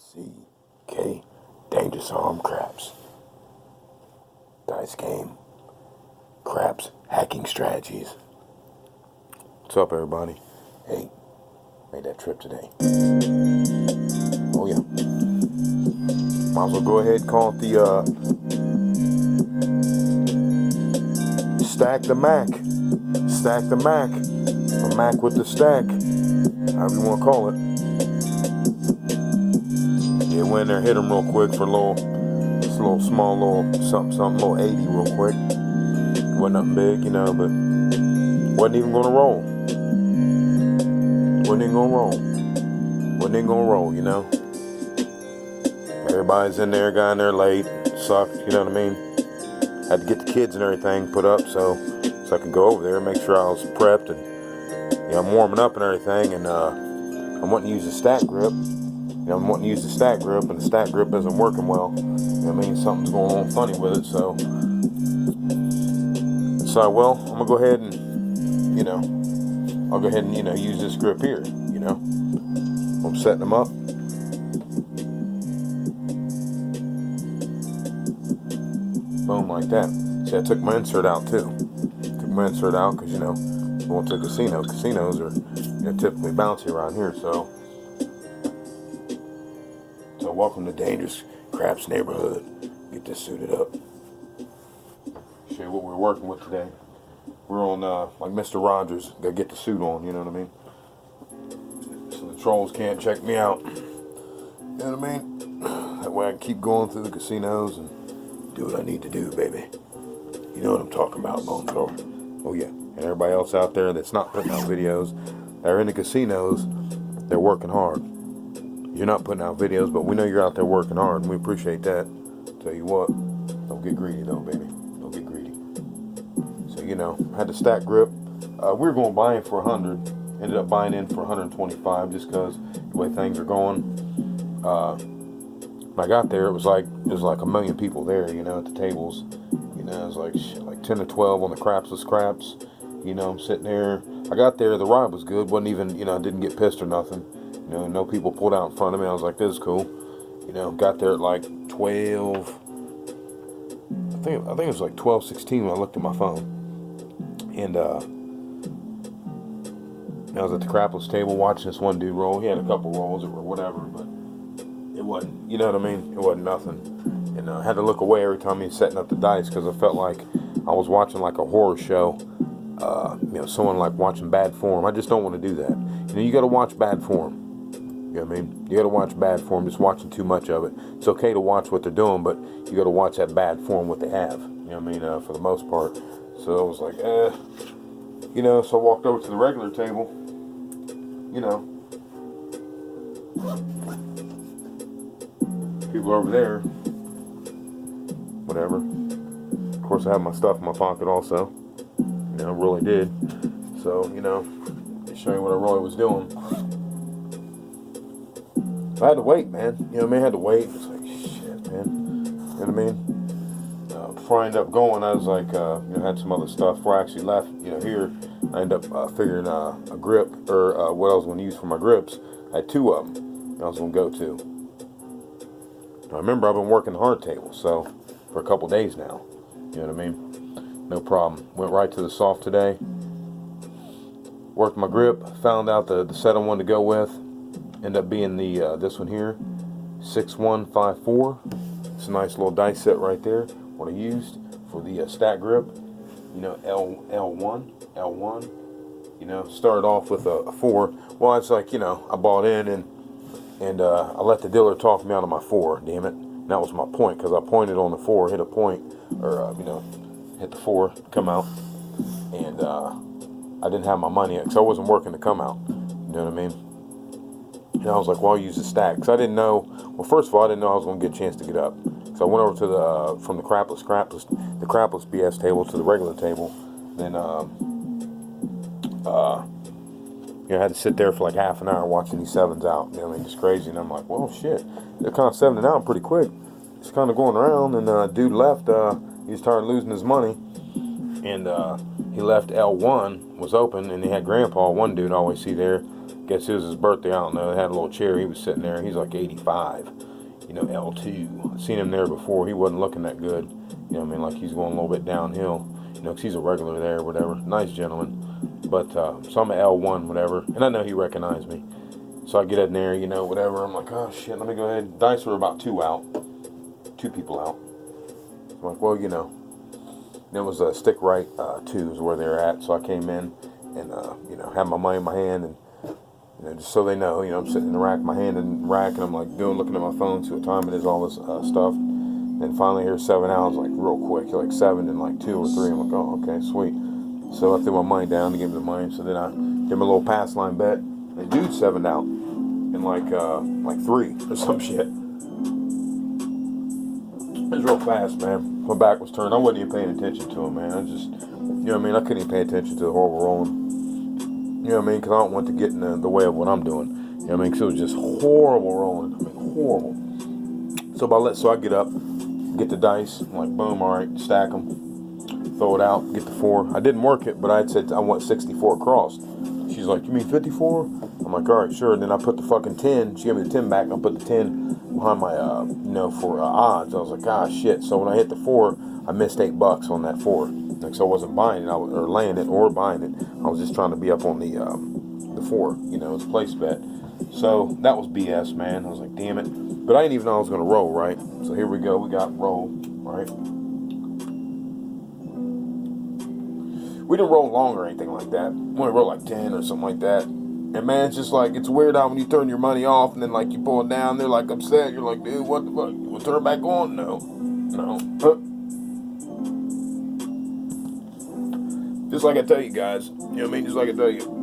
CK, dangerous arm craps. Dice game. Craps hacking strategies. What's up, everybody? Hey, made that trip today. Oh yeah. Might as well go ahead and call it the Stack the Mac. Stack the Mac. Or Mac with the stack. However you want to call it. Yeah, went in there, hit him real quick for a little, just a little small little something, little 80 real quick. Wasn't nothing big, you know, but wasn't even gonna roll. Wasn't even gonna roll. Wasn't even gonna roll, you know. Everybody's in there, got in there late, sucked, you know what I mean? Had to get the kids and everything put up so I could go over there and make sure I was prepped and, you know, I'm warming up and everything, and I'm wanting to use the stack grip. You know, I'm wanting to use the stack grip, and the stack grip isn't working well. You know what I mean? Something's going on funny with it, so well, I'm gonna go ahead and, you know, I'll go ahead and, you know, use this grip here, you know. I'm setting them up. Boom, like that. See, I took my insert out too. Took my insert out because, you know, going to a casino. Casinos are, you know, typically bouncy around here, so welcome to dangerous craps neighborhood. Get this suited up. Show you what we're working with today. We're on like Mr. Rogers. Gotta get the suit on, you know what I mean? So the trolls can't check me out. You know what I mean? That way I can keep going through the casinos and do what I need to do, baby. You know what I'm talking about, Bone Thrower. Oh yeah. And everybody else out there that's not putting out videos, they're in the casinos, they're working hard. You're not putting out videos, but we know you're out there working hard, and we appreciate that. Tell you what, don't get greedy though, baby. Don't get greedy. So, you know, I had the stack grip. We were going to buy in for 100. Ended up buying in for 125 just because the way things are going. When I got there, it was like a million people there, you know, at the tables. You know, it was like shit, like 10 or 12 on the crapsless craps. You know, I'm sitting there. I got there, the ride was good. Wasn't even, you know, I didn't get pissed or nothing. You know, no people pulled out in front of me. I was like, this is cool. You know, got there at like 12. I think it was like 12:16 when I looked at my phone. And I was at the crapless table watching this one dude roll. He had a couple rolls or whatever, but it wasn't, you know what I mean? It wasn't nothing. And I had to look away every time he was setting up the dice because I felt like I was watching like a horror show. You know, someone like watching bad form. I just don't want to do that. You know, you got to watch bad form. You know what I mean? You got to watch bad form, just watching too much of it. It's okay to watch what they're doing, but you got to watch that bad form, what they have. You know what I mean? For the most part. So I was like, you know, so I walked over to the regular table, you know. People over there, whatever. Of course, I have my stuff in my pocket also. You know, really did. So, you know, to show you what I really was doing. I had to wait, man. You know what I mean? I had to wait. It's like, shit, man. You know what I mean? Before I ended up going, I was like, you know, had some other stuff. Before I actually left, you know, here, I ended up figuring a grip, or what I was going to use for my grips. I had two of them I was going to go to. Now, remember, I've been working the hard table, so, for a couple days now. You know what I mean? No problem. Went right to the soft today. Worked my grip. Found out the set I wanted to go with. Ended up being the this one here, 6154. It's a nice little dice set right there. What I used for the stack grip, you know, L1. You know, started off with a 4. Well, it's like, you know, I bought in and I let the dealer talk me out of my 4. Damn it, and that was my point because I pointed on the 4, hit a point, or you know, hit the 4, come out, and I didn't have my money yet because I wasn't working to come out. You know what I mean? And I was like, well, I'll use the stack. Because I didn't know, well, first of all, I didn't know I was going to get a chance to get up. So I went over to the, from the crapless BS table to the regular table. Then, you know, I had to sit there for like half an hour watching these sevens out. You know what I mean? Just crazy. And I'm like, well, shit. They're kind of sevening out pretty quick. Just kind of going around. And dude left. He started losing his money. And he left L1 was open. And he had Grandpa, one dude I always see there. guess it was his birthday, I don't know. They had a little chair, he was sitting there, he's like 85, you know, L2. I've seen him there before, he wasn't looking that good, you know what I mean, like he's going a little bit downhill, you know, 'cause he's a regular there, whatever, nice gentleman. But, so I'm an L1, whatever, and I know he recognized me. So I get in there, you know, whatever, I'm like, oh shit, let me go ahead. Dice were about 2 people out. I'm like, well, you know, it was a stick right 2s where they're at, so I came in and, you know, had my money in my hand, and, you know, just so they know, you know, I'm sitting in the rack, my hand in the rack, and I'm like looking at my phone, see what time it is, all this stuff. And finally here 7 hours, like real quick, like 7 and like 2 or 3. I'm like, oh, okay, sweet. So I threw my money down to give him the money. So then I did my little pass line bet. The dude 7'd out in like 3 or some shit. It was real fast, man. My back was turned. I wasn't even paying attention to him, man. I just, you know what I mean? I couldn't even pay attention to the horrible rolling. You know what I mean? Because I don't want to get in the way of what I'm doing. You know what I mean? Because it was just horrible rolling. I mean, horrible. So I get up, get the dice. I'm like, boom, all right, stack them, throw it out, get the 4. I didn't work it, but I had said I want 64 across. She's like, you mean 54? I'm like, all right, sure. And then I put the fucking 10. She gave me the 10 back, and I put the 10 behind my, you know, for odds. I was like, ah, shit. So when I hit the 4, I missed $8 on that 4. Like, so I wasn't buying it, or laying it, or buying it. I was just trying to be up on the 4. You know, it's a place bet. So that was BS, man. I was like, damn it. But I didn't even know I was going to roll, right? So here we go. We got roll, right? We didn't roll long or anything like that. We only rolled like 10 or something like that. And man, it's just like, it's weird how when you turn your money off and then like you pull it down, they're like upset. You're like, dude, what the fuck? We'll turn it back on? No. Just like I tell you guys. You know what I mean? Just like I tell you.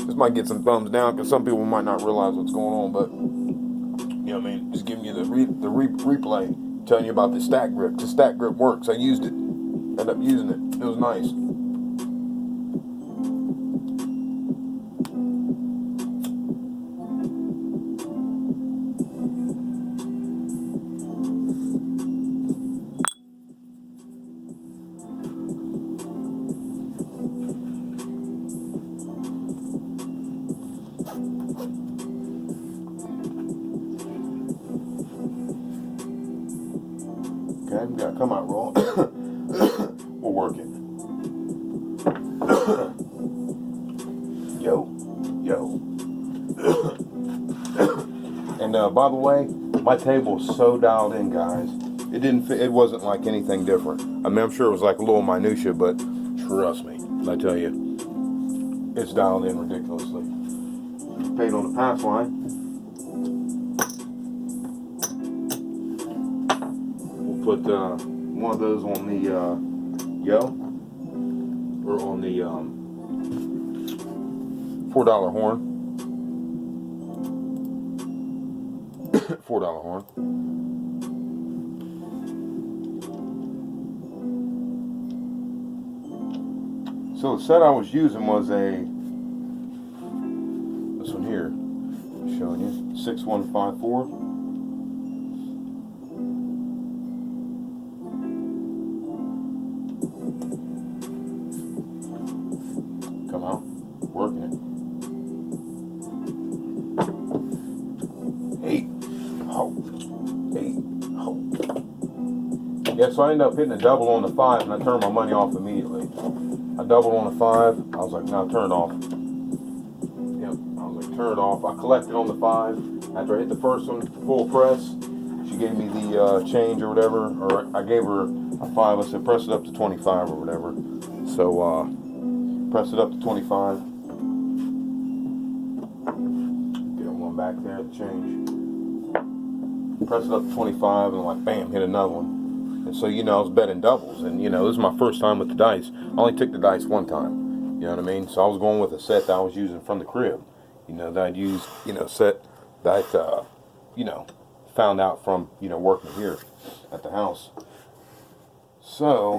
This might get some thumbs down because some people might not realize what's going on, but you know what I mean? Just giving you the replay, telling you about the stack grip. The stack grip works. I used it. Ended up using it. It was nice. Okay, we got to come out roll. We'll work it. Yo. And by the way, my table is so dialed in, guys. It didn't fit. It wasn't like anything different. I mean, I'm sure it was like a little minutia, but trust me, I tell you, it's dialed in ridiculously. Paid on the pass line. We'll put one of those on the or on the $4 horn. $4 horn. So the set I was using was this one here, showing you, 6154. Come out, working it. 8. Yeah, so I ended up hitting a double on the 5, and I turned my money off immediately. I doubled on the 5. I was like, no, turn it off. Yep, I was like, turn it off. I collected on the 5. After I hit the first one, full press, she gave me the change or whatever, or I gave her a 5. I said, press it up to 25 or whatever. So, press it up to 25. Get one back there, the change. Press it up to 25, and like, bam, hit another one. And so, you know, I was betting doubles, and, you know, this is my first time with the dice. I only took the dice one time, you know what I mean? So I was going with a set that I was using from the crib, you know, that I'd used, you know, set that, you know, found out from, you know, working here at the house. So,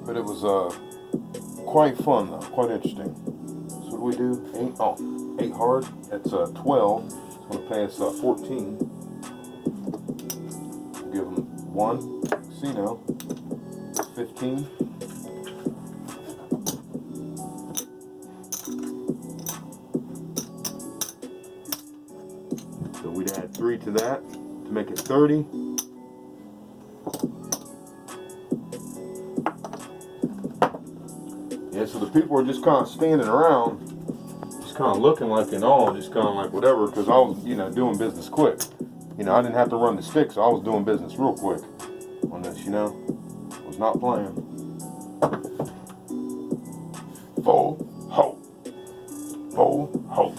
but it was quite fun, though, quite interesting. So what do we do? 8 hard, that's 12, it's going to pay us 14. Give them 1, casino. 15. So we'd add 3 to that to make it 30. Yeah, so the people were just kind of standing around, just kind of looking like in awe, just kind of like whatever, because I was, you know, doing business quick. You know, I didn't have to run the stick, so I was doing business real quick on this, you know. I was not playing. Full ho. Full ho.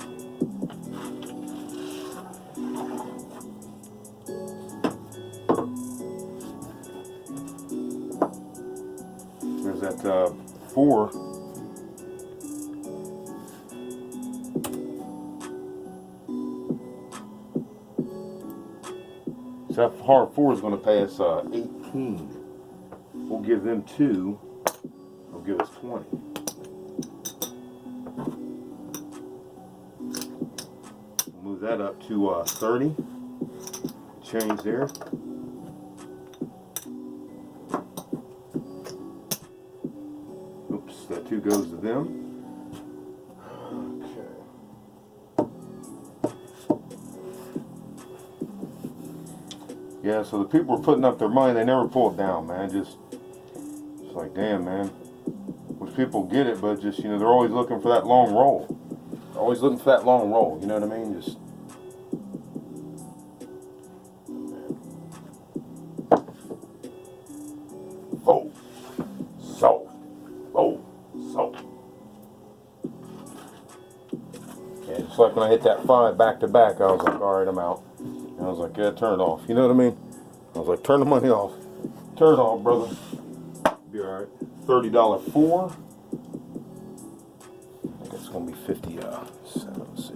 There's that 4. So that hard 4 is going to pay us 18. We'll give them 2. They'll give us 20. We'll move that up to 30. Change there. Oops, that 2 goes to them. Yeah, so the people were putting up their money, they never pull it down, man. Just like, damn, man. Most people get it, but just, you know, they're always looking for that long roll. They're always looking for that long roll, you know what I mean? Just, oh, so. Yeah, just like when I hit that 5 back to back, I was like, all right, I'm out. And I was like, yeah, turn it off. You know what I mean? I was like, turn the money off. Turn it off, brother. Be all right. $30 4. I think it's going to be 57. Let's see.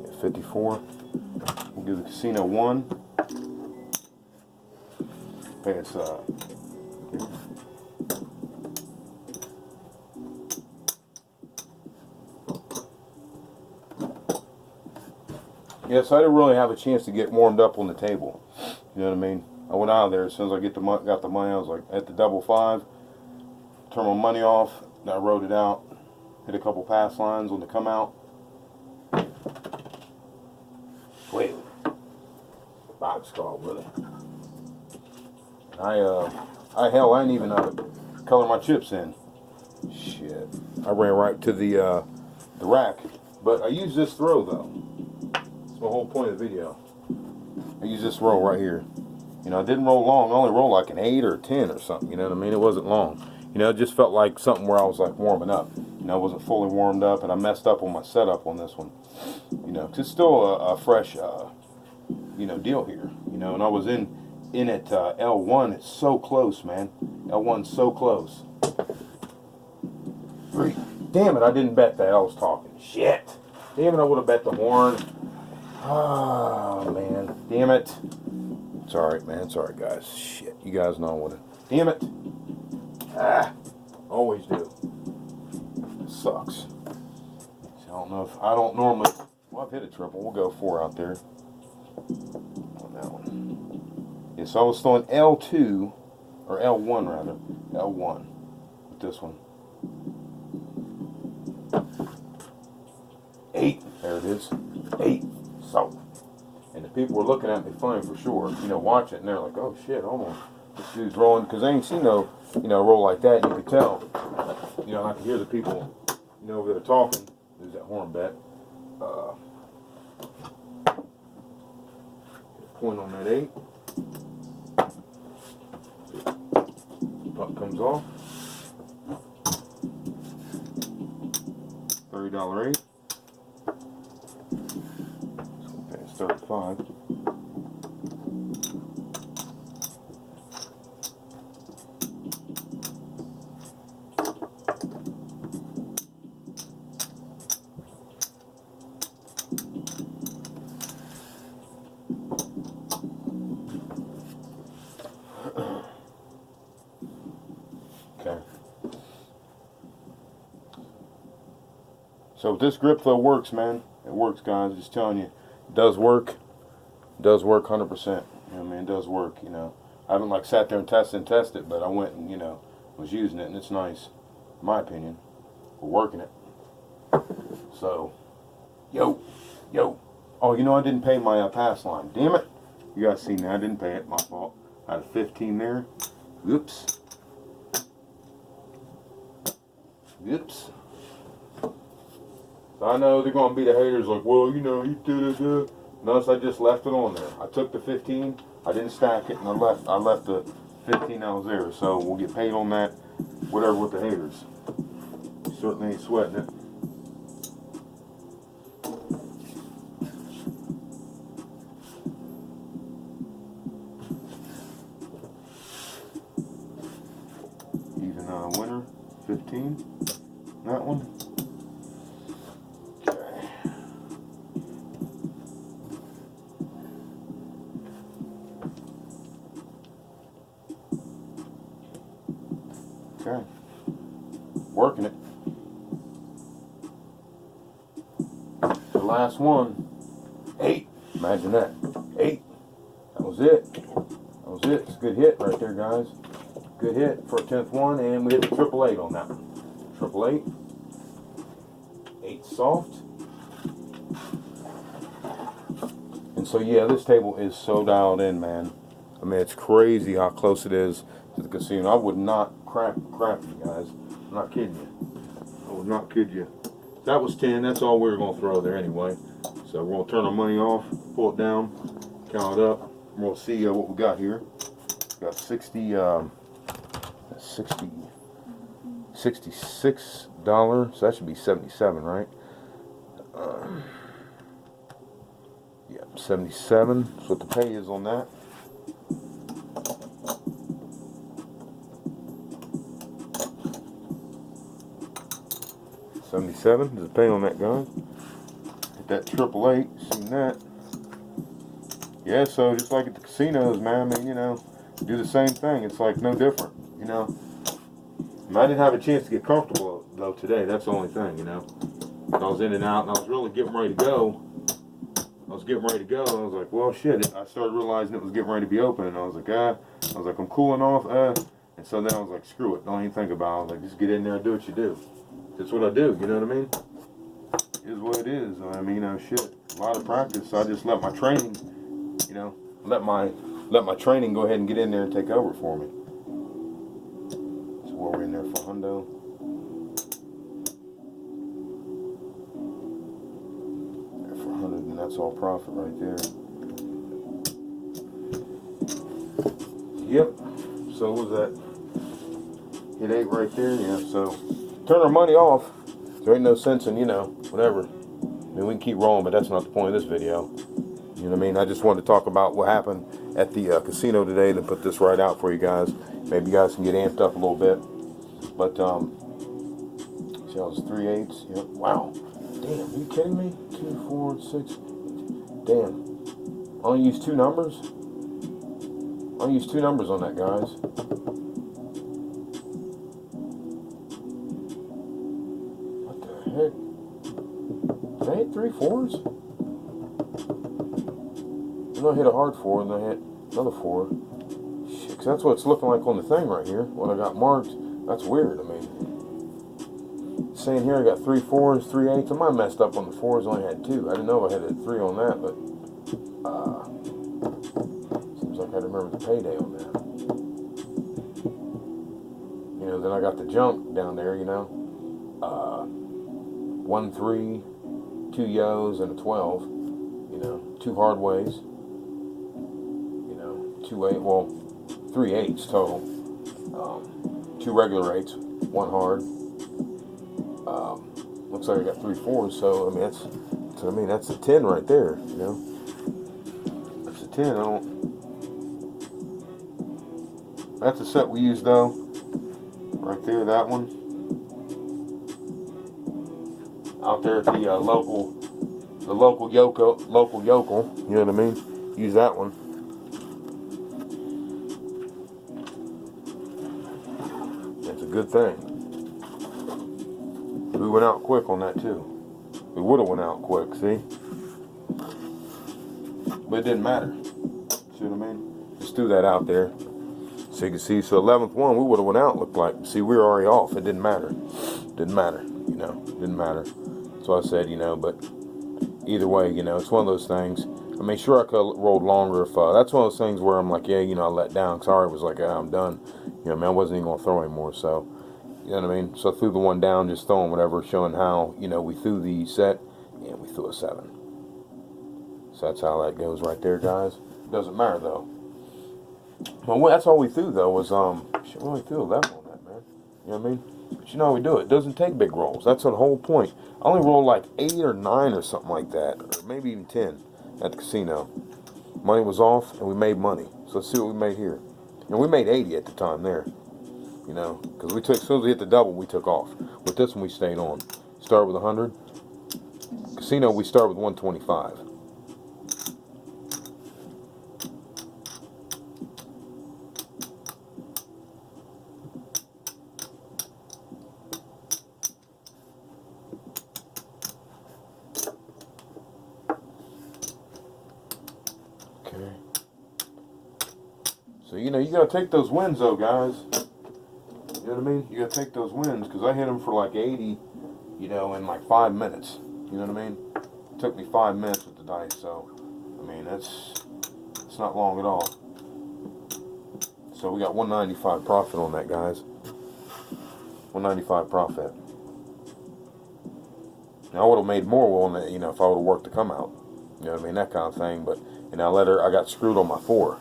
Yeah, 54. We'll give the casino 1. Pay us yeah, so I didn't really have a chance to get warmed up on the table. You know what I mean? I went out of there as soon as I got the money. I was like at the double 5, turn my money off. Then I wrote it out, hit a couple pass lines on the come out. Wait, box call, brother. I didn't even color my chips in. Shit, I ran right to the rack. But I use this throw though. The whole point of the video. I use this roll right here. You know, I didn't roll long. I only rolled like an 8 or a 10 or something. You know what I mean? It wasn't long. You know, it just felt like something where I was like warming up. You know, I wasn't fully warmed up, and I messed up on my setup on this one. You know, 'cause it's still a fresh, you know, deal here. You know, and I was in at L1. It's so close, man. L1's so close. 3. Damn it! I didn't bet that. I was talking shit. Damn it! I would have bet the horn. Oh, man. Damn it. It's alright, man. It's alright, guys. Shit. You guys know what it... Damn it. Always do. It sucks. I don't normally... Well, I've hit a triple. We'll go 4 out there. On that one. Yeah, so I was throwing L2, or L1 rather. L1. With this one. 8. There it is. 8. So, and the people were looking at me funny for sure, you know, watching it, and they're like, oh shit, almost, this dude's rolling, because they ain't seen no, you know, roll like that, and you could tell, you know, I could hear the people, you know, over there talking. There's that horn bet. Point on that 8. Puck comes off. $30 8. 35. Okay. So this grip flow works, man. It works, guys. Just telling you, it does work. does work 100%. You know what I mean? It does work, you know. I haven't like sat there and tested it, but I went and, you know, was using it, and it's nice, in my opinion. We're working it. So, yo. Oh, you know, I didn't pay my pass line. Damn it. You guys seen that? I didn't pay it. My fault. I had a 15 there. Oops. So I know they're going to be the haters like, well, you know, you did. Notice I just left it on there. I took the 15, I didn't stack it, and I left the 15 that was there. So we'll get paid on that, whatever with the haters. Certainly ain't sweating it. Even winner, 15, that one. Okay, working it. The last one, 8. Imagine that, 8. That was it. It's a good hit right there, guys. Good hit for a 10th one, and we hit the 888 on that one. 888. 8 soft. And so yeah, this table is so dialed in, man. I mean, it's crazy how close it is to the casino. I would not crap you guys. I'm not kidding you. I would not kid you. That was 10. That's all we were going to throw there anyway. So we're going to turn our money off, pull it down, count it up, and we'll see what we got here. We got $66. So that should be 77, right? Yeah, 77. That's what the pay is on that. $77 is the pay on that, guys. Hit that 888. Seen that? Yeah. So just like at the casinos, man. I mean, you know, do the same thing. It's like no different, you know. I didn't have a chance to get comfortable though today. That's the only thing, you know. I was in and out, and I was really getting ready to go. And I was like, well, shit. I started realizing it was getting ready to be open, and I was like, I'm cooling off. And so then I was like, screw it. Don't even think about it. I was like, just get in there and do what you do. That's what I do. You know what I mean? It is what it is. I mean, shit. A lot of practice. So I just let my training, you know, let my training go ahead and get in there and take over for me. So while we're in there for hundo. For 100, and that's all profit right there. Yep. So what was that? Hit 8 right there. Yeah. So turn our money off. There ain't no sense in, you know, whatever. I mean, we can keep rolling, but that's not the point of this video. You know what I mean? I just wanted to talk about what happened at the casino today to put this right out for you guys. Maybe you guys can get amped up a little bit. But, see, that was 3 8s. Yep. Wow. Damn, are you kidding me? 2, 4, 6. Damn. I only used 2 numbers? I only used 2 numbers on that, guys. What the heck? Did I hit 3 4s? And I hit a hard 4, and I hit another 4. Shit, 'cause that's what it's looking like on the thing right here. What I got marked. That's weird. I mean, saying here I got 3 4s, 3 8s. I might have messed up on the 4s. I only had 2. I didn't know I had a 3 on that, but seems like I remember the payday on that. You know, then I got the junk down there. You know, 1 3, 2 yos, and a 12. You know, 2 hard ways. You know, 2 8. Well, 3 8s total. 2 regular 8s, 1 hard. Looks like I got 3 4s, so I mean that's a 10 right there, you know. That's a 10. That's a set we use though. Right there, that one. Out there at the local yokel, you know what I mean? Use that one. That's a good thing. We went out quick on that too. We would have went out quick, see? but it didn't matter. See what I mean? Just threw that out there so you can see. So 11th one, we would have went out. Looked like. See, we were already off. It didn't matter. Didn't matter. You know, didn't matter. So I said, you know, but either way, you know, it's one of those things. I mean, sure, I could have rolled longer if that's one of those things where I'm like, yeah, you know, I let down because I already was like, I'm done. You know, man, I wasn't even gonna throw anymore. So, you know what I mean? So I threw the one down, just throwing whatever, showing how, you know, we threw the set and we threw a 7. So that's how that goes right there, guys. Doesn't matter though. Well, that's all we threw though was shit, we only threw 11 on that, man. You know what I mean? But you know how we do it. It doesn't take big rolls. That's the whole point. I only rolled like 8 or 9 or something like that, or maybe even 10 at the casino. Money was off and we made money. So let's see what we made here. And we made 80 at the time there. You know, because we took, as soon as we hit the double, we took off. With this one, we stayed on. Started with 100. Casino, we started with 125. Okay. So, you know, you got to take those wins, though, guys. You know what I mean? You got to take those wins, because I hit them for like 80, you know, in like 5 minutes. You know what I mean? It took me 5 minutes with the dice, so, I mean, it's not long at all. So we got 195 profit on that, guys. 195 profit. Now I would have made more on that, you know, if I would have worked to come out. You know what I mean? That kind of thing. But, you know, I got screwed on my 4.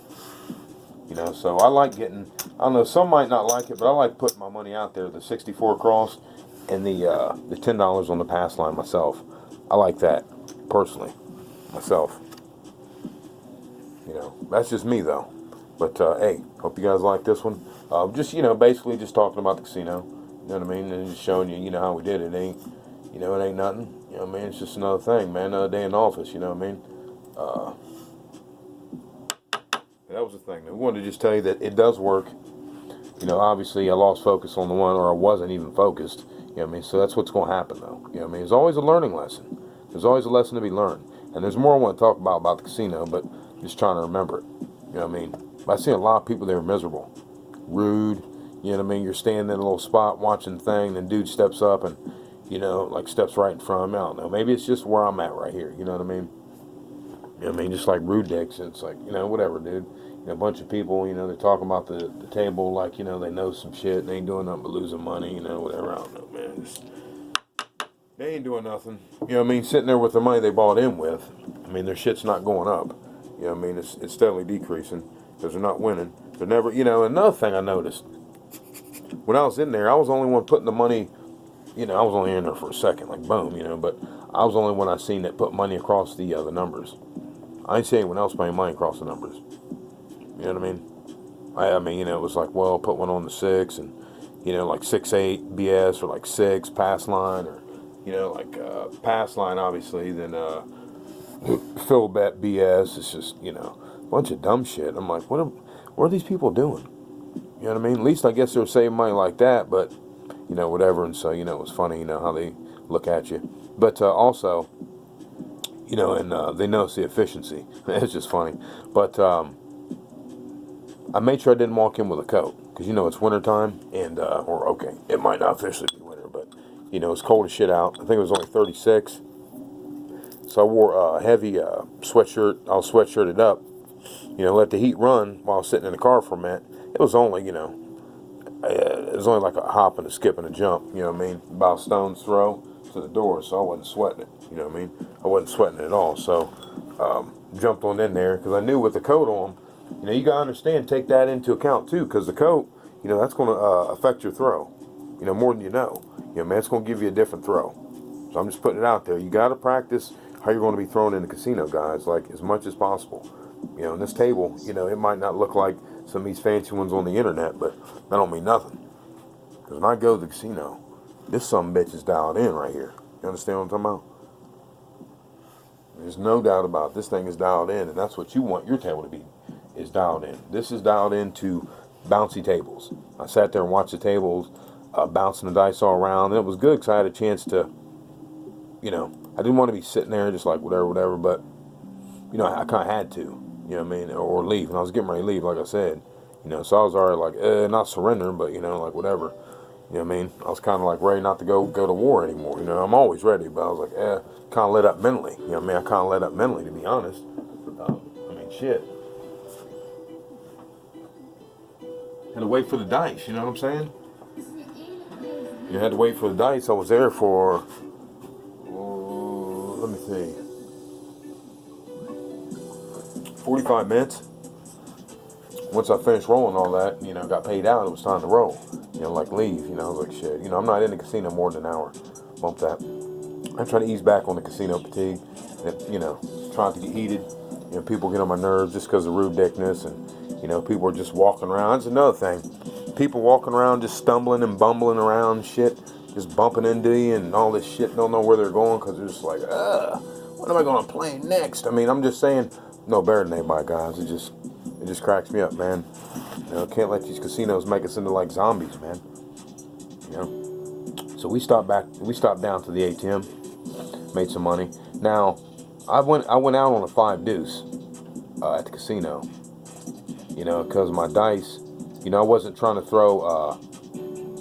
You know, so I like getting, I don't know, some might not like it, but I like putting my money out there, the 64 across and the $10 on the pass line myself. I like that, personally, myself. You know, that's just me, though. But, hey, hope you guys like this one. Just, you know, basically just talking about the casino. You know what I mean? And just showing you, you know, how we did it. You know, it ain't nothing. You know what I mean? It's just another thing, man. Another day in the office, you know what I mean? That was the thing. We wanted to just tell you that it does work. You know, obviously I lost focus on the one, or I wasn't even focused. You know what I mean? So that's what's going to happen, though. You know what I mean? There's always a learning lesson. There's always a lesson to be learned. And there's more I want to talk about the casino, but just trying to remember it. You know what I mean? I see a lot of people that are miserable. Rude. You know what I mean? You're standing in a little spot watching the thing, then dude steps up and, you know, like steps right in front of me. I don't know. Maybe it's just where I'm at right here. You know what I mean? You know what I mean? Just like rude dicks. It's like, you know, whatever, dude. You know, a bunch of people, you know, they're talking about the table like, you know, they know some shit. They ain't doing nothing but losing money, you know, whatever. I don't know, man. They ain't doing nothing. You know what I mean? Sitting there with the money they bought in with. I mean, their shit's not going up. You know what I mean? It's steadily decreasing because they're not winning. They're never, you know, another thing I noticed. When I was in there, I was the only one putting the money, you know, I was only in there for a second, like boom, you know, but I was the only one I seen that put money across the numbers. I ain't seen anyone else putting money across the numbers. You know what I mean? I mean, you know, it was like, well, put one on the 6 and, you know, like 6-8 BS or like 6 pass line or, you know, like pass line, obviously, then fill bet BS. It's just, you know, a bunch of dumb shit. I'm like, what are these people doing? You know what I mean? At least I guess they're saving money like that, but, you know, whatever. And so, you know, it was funny, you know, how they look at you. But also, you know, and they notice the efficiency. It's just funny. But I made sure I didn't walk in with a coat because, you know, it's wintertime and, or okay, it might not officially be winter, but, you know, it's cold as shit out. I think it was only 36. So I wore a heavy sweatshirt. I was sweatshirted up, you know, let the heat run while I was sitting in the car for a minute. It was only, you know, it was only like a hop and a skip and a jump, you know what I mean, about a stone's throw to the door, so I wasn't sweating it, you know what I mean? I wasn't sweating it at all, so jumped on in there because I knew with the coat on, you know, you got to understand, take that into account too, because the coat, you know, that's going to affect your throw, you know, more than you know. You know, man, it's going to give you a different throw. So I'm just putting it out there. You got to practice how you're going to be thrown in the casino, guys, like as much as possible. You know, in this table, you know, it might not look like some of these fancy ones on the internet, but that don't mean nothing. Because when I go to the casino, this some bitch is dialed in right here. You understand what I'm talking about? There's no doubt about it. This thing is dialed in, and that's what you want your table to be, is dialed in. This is dialed into bouncy tables. I sat there and watched the tables bouncing the dice all around, and it was good because I had a chance to, you know, I didn't want to be sitting there just like whatever, but you know, I kind of had to, you know what I mean, or leave. And I was getting ready to leave, like I said, you know, so I was already like, not surrendering, but, you know, like whatever. You know what I mean? I was kind of like ready not to go to war anymore. You know, I'm always ready, but I was like, kind of let up mentally. You know what I mean? I kind of let up mentally, to be honest. I mean, shit. Had to wait for the dice, you know what I'm saying? You had to wait for the dice. I was there for, let me see, 45 minutes. Once I finished rolling all that, you know, got paid out, it was time to roll. You know, like leave. You know, I was like, shit. You know, I'm not in the casino more than an hour. Bump that. I'm trying to ease back on the casino fatigue. And, you know, trying to get heated. You know, people get on my nerves just because of rude dickness. And, you know, people are just walking around. That's another thing. People walking around just stumbling and bumbling around and shit. Just bumping into you and all this shit. Don't know where they're going because they're just like, what am I going to play next? I mean, I'm just saying, no better than anybody, guys. It just cracks me up, man. You know, can't let these casinos make us into like zombies, man. You know. So we stopped down to the ATM, made some money. Now, I went out on a 5 deuce at the casino. You know, because of my dice. You know, I wasn't trying to throw.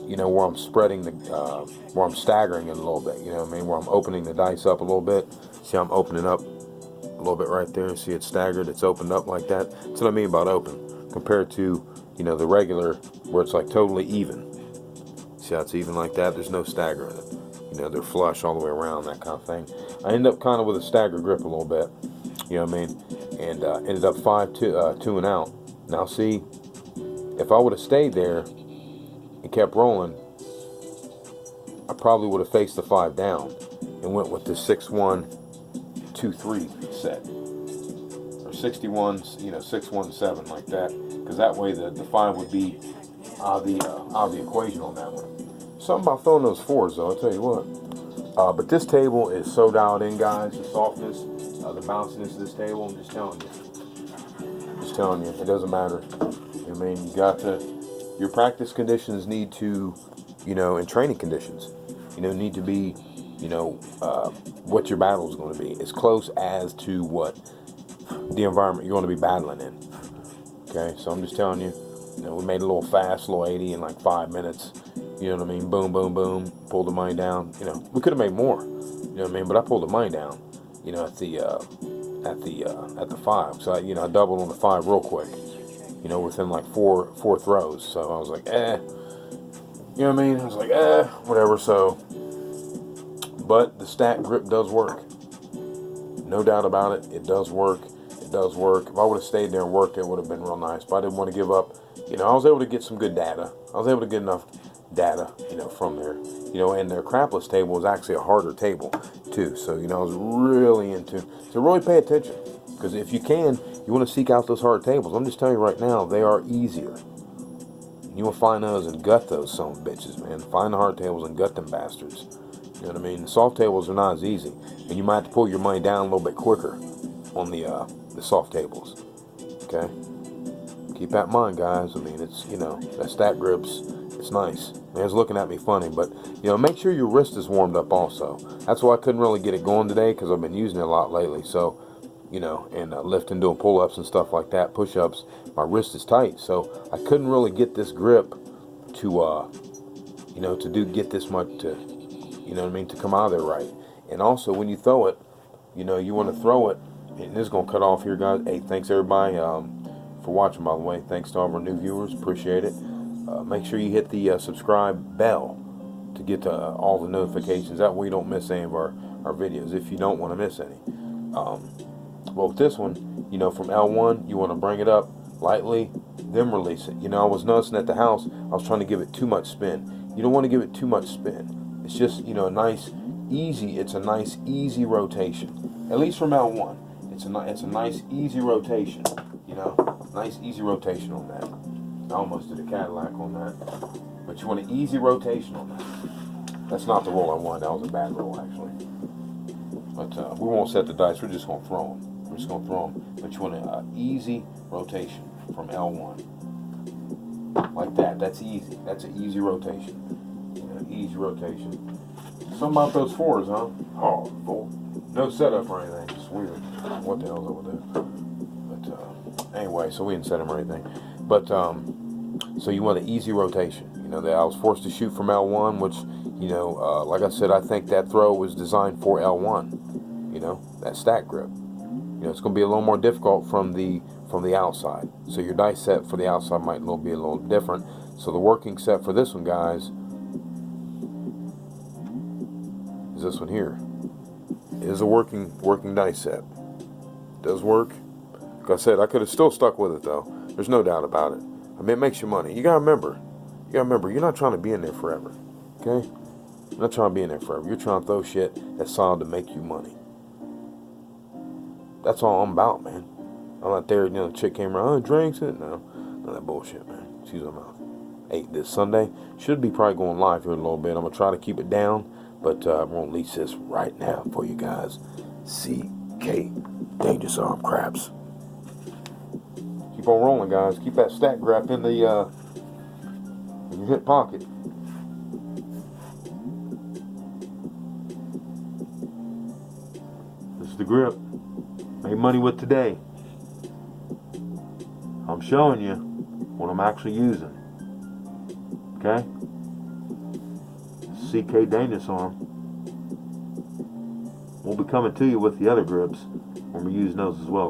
You know, where I'm spreading where I'm staggering it a little bit. You know what I mean? Where I'm opening the dice up a little bit. See, I'm opening up a little bit right there. See, it's staggered. It's opened up like that. That's what I mean about open, compared to, you know, the regular where it's like totally even. See how it's even like that? There's no stagger in it. You know, they're flush all the way around, that kind of thing. I ended up kind of with a stagger grip a little bit. You know what I mean? And ended up 5-2 and out. Now see, if I would have stayed there and kept rolling, I probably would have faced the 5 down and went with the 6-1-2-3 set, or 61, you know, 6-1-7 like that, because that way the 5 would be out of the equation on that one. Something about throwing those 4s though, I'll tell you what. But this table is so dialed in, guys. The softness, the bounciness of this table. I'm just telling you, it doesn't matter. I mean, you got to. Your practice conditions need to, you know, and training conditions, you know, need to be, you know, what your battle is going to be, as close as to what the environment you're going to be battling in. Okay, so I'm just telling you, you know, we made a little fast, little 80 in like 5 minutes. You know what I mean? Boom, boom, boom. Pulled the money down. You know, we could have made more. You know what I mean? But I pulled the money down. You know, at the 5. So I doubled on the 5 real quick. You know, within like four throws. So I was like, you know what I mean? I was like, whatever. So, but the stack grip does work. No doubt about it. It does work. It does work. If I would have stayed there and worked, it would have been real nice. But I didn't want to give up. You know, I was able to get some good data. I was able to get enough data, you know, from there. You know, and their crapless table is actually a harder table, too. So, you know, I was really into. So really pay attention. Because if you can, you want to seek out those hard tables. I'm just telling you right now, they are easier. You will find those and gut those son of bitches, man. Find the hard tables and gut them bastards. You know what I mean? The soft tables are not as easy. And you might have to pull your money down a little bit quicker on the soft tables. Okay? Keep that in mind, guys. I mean, it's, you know, that stack grips, it's nice. Man's looking at me funny, but, you know, make sure your wrist is warmed up also. That's why I couldn't really get it going today, because I've been using it a lot lately. So, you know, and lifting, doing pull-ups and stuff like that, push-ups, my wrist is tight. So I couldn't really get this grip to, you know, get this much to, you know what I mean, to come out of there right. And also, when you throw it, you know, you want to throw it, and this is going to cut off here, guys. Hey, thanks, everybody, for watching, by the way. Thanks to all of our new viewers. Appreciate it. Make sure you hit the subscribe bell to get to all the notifications. That way you don't miss any of our videos, if you don't want to miss any. Well, with this one, you know, from L1, you want to bring it up lightly, then release it. You know, I was noticing at the house, I was trying to give it too much spin. You don't want to give it too much spin. It's just, you know, it's a nice, easy rotation. At least from L1. It's a nice, easy rotation. You know, nice, easy rotation on that. I almost did a Cadillac on that. But you want an easy rotation on that. That's not the roll I wanted. That was a bad roll, actually. But we won't set the dice. We're just going to throw them. But you want an easy rotation from L1. Like that. That's easy. That's an easy rotation. You know, easy rotation. Something about those 4s, huh? Oh, 4. No setup or anything. It's weird. What the hell's up with that? But anyway, so we didn't set him or anything. But so you want an easy rotation. You know, that I was forced to shoot from L1, which, you know, like I said, I think that throw was designed for L1. You know, that stack grip. You know, it's going to be a little more difficult from the outside. So your dice set for the outside might be a little different. So the working set for this one, guys, is this one here. It is a working dice set. It does work. Like I said, I could have still stuck with it though. There's no doubt about it. I mean, it makes you money. You gotta remember, you're not trying to be in there forever. Okay? You're not trying to be in there forever. You're trying to throw shit that's solid to make you money. That's all I'm about, man. I'm not there, you know, the chick came around, drinks it. No, none of that bullshit, man. Excuse my mouth. Hey, this Sunday, should be probably going live here in a little bit. I'm going to try to keep it down, but I won't release this right now for you guys. CK, Dangerous Arm Craps. Keep on rolling, guys. Keep that stack grip in your hip pocket. This is the grip. Made money with today. I'm showing you what I'm actually using. Okay? CK Dangerous Arm. We'll be coming to you with the other grips when we're using those as well.